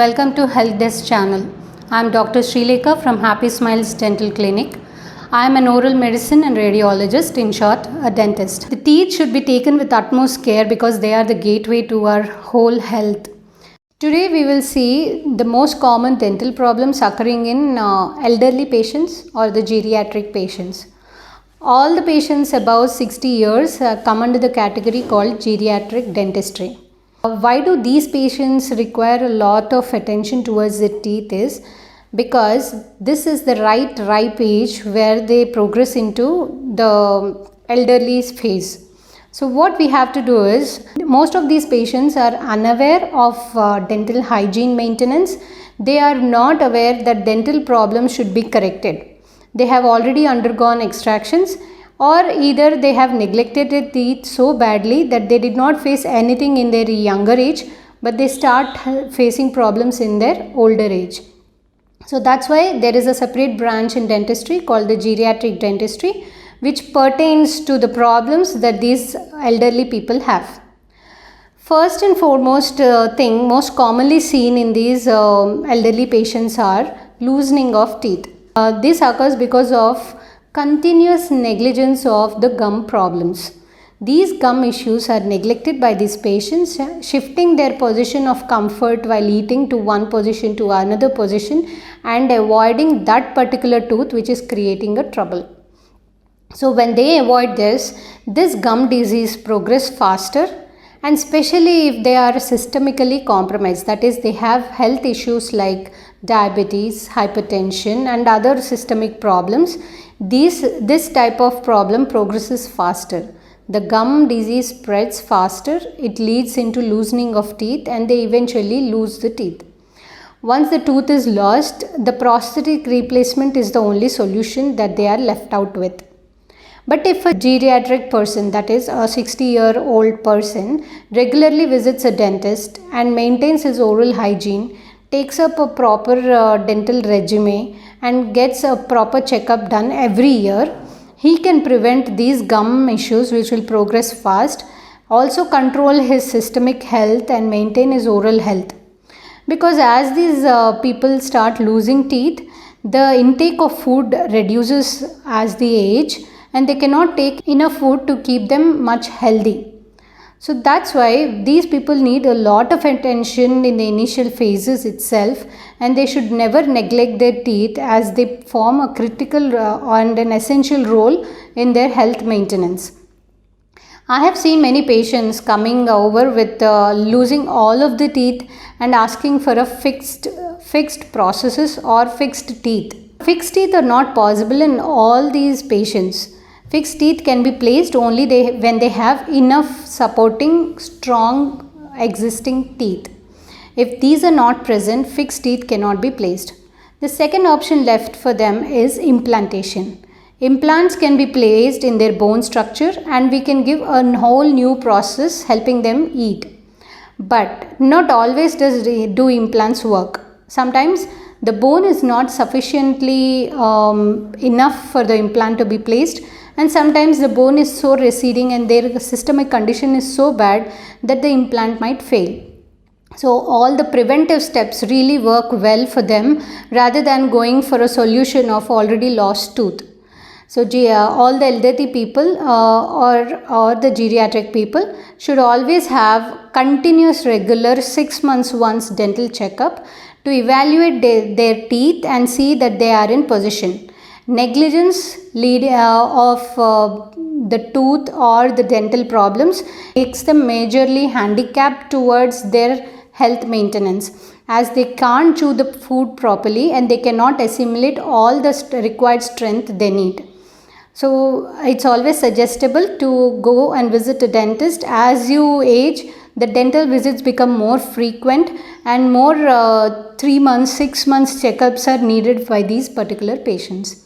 Welcome to HealthDesk channel. I am Dr. Srilekha from Happy Smiles Dental Clinic. I am an oral medicine and radiologist, in short, a dentist. The teeth should be taken with utmost care because they are the gateway to our whole health. Today we will see the most common dental problems occurring in elderly patients or the geriatric patients. All the patients above 60 years come under the category called geriatric dentistry. Why do these patients require a lot of attention towards their teeth is because this is the ripe age where they progress into the elderly phase. So what we have to do is, most of these patients are unaware of dental hygiene maintenance. They are not aware that dental problems should be corrected. They have already undergone extractions, or either they have neglected their teeth so badly that they did not face anything in their younger age, but they start facing problems in their older age. So that's why there is a separate branch in dentistry called the geriatric dentistry, which pertains to the problems that these elderly people have. First and foremost thing most commonly seen in these elderly patients are loosening of teeth. This occurs because of continuous negligence of the gum problems. These gum issues are neglected by these patients, shifting their position of comfort while eating to one position to another position and avoiding that particular tooth which is creating a trouble. So when they avoid this gum disease progress faster, and especially if they are systemically compromised, that is, they have health issues like diabetes, hypertension and other systemic problems. This type of problem progresses faster. The gum disease spreads faster, it leads into loosening of teeth and they eventually lose the teeth. Once the tooth is lost, the prosthetic replacement is the only solution that they are left out with. But if a geriatric person, that is a 60-year-old person, regularly visits a dentist and maintains his oral hygiene, takes up a proper dental regime and gets a proper checkup done every year, he can prevent these gum issues which will progress fast, also control his systemic health and maintain his oral health. Because as these people start losing teeth, the intake of food reduces as they age and they cannot take enough food to keep them much healthy. So that's why these people need a lot of attention in the initial phases itself, and they should never neglect their teeth as they form a critical and an essential role in their health maintenance. I have seen many patients coming over with losing all of the teeth and asking for a fixed processes or fixed teeth. Fixed teeth are not possible in all these patients. Fixed teeth can be placed only when they have enough supporting strong existing teeth. If these are not present, fixed teeth cannot be placed. The second option left for them is implantation. Implants can be placed in their bone structure and we can give a whole new process helping them eat. But not always do implants work. Sometimes the bone is not sufficiently enough for the implant to be placed, and sometimes the bone is so receding and their systemic condition is so bad that the implant might fail. So all the preventive steps really work well for them rather than going for a solution of already lost tooth. So all the elderly people or the geriatric people should always have continuous regular 6 months once dental checkup to evaluate their teeth and see that they are in position. Negligence of the tooth or the dental problems makes them majorly handicapped towards their health maintenance, as they can't chew the food properly and they cannot assimilate all the required strength they need. So it's always suggestible to go and visit a dentist. As you age, the dental visits become more frequent and more 3 months, 6 months checkups are needed by these particular patients.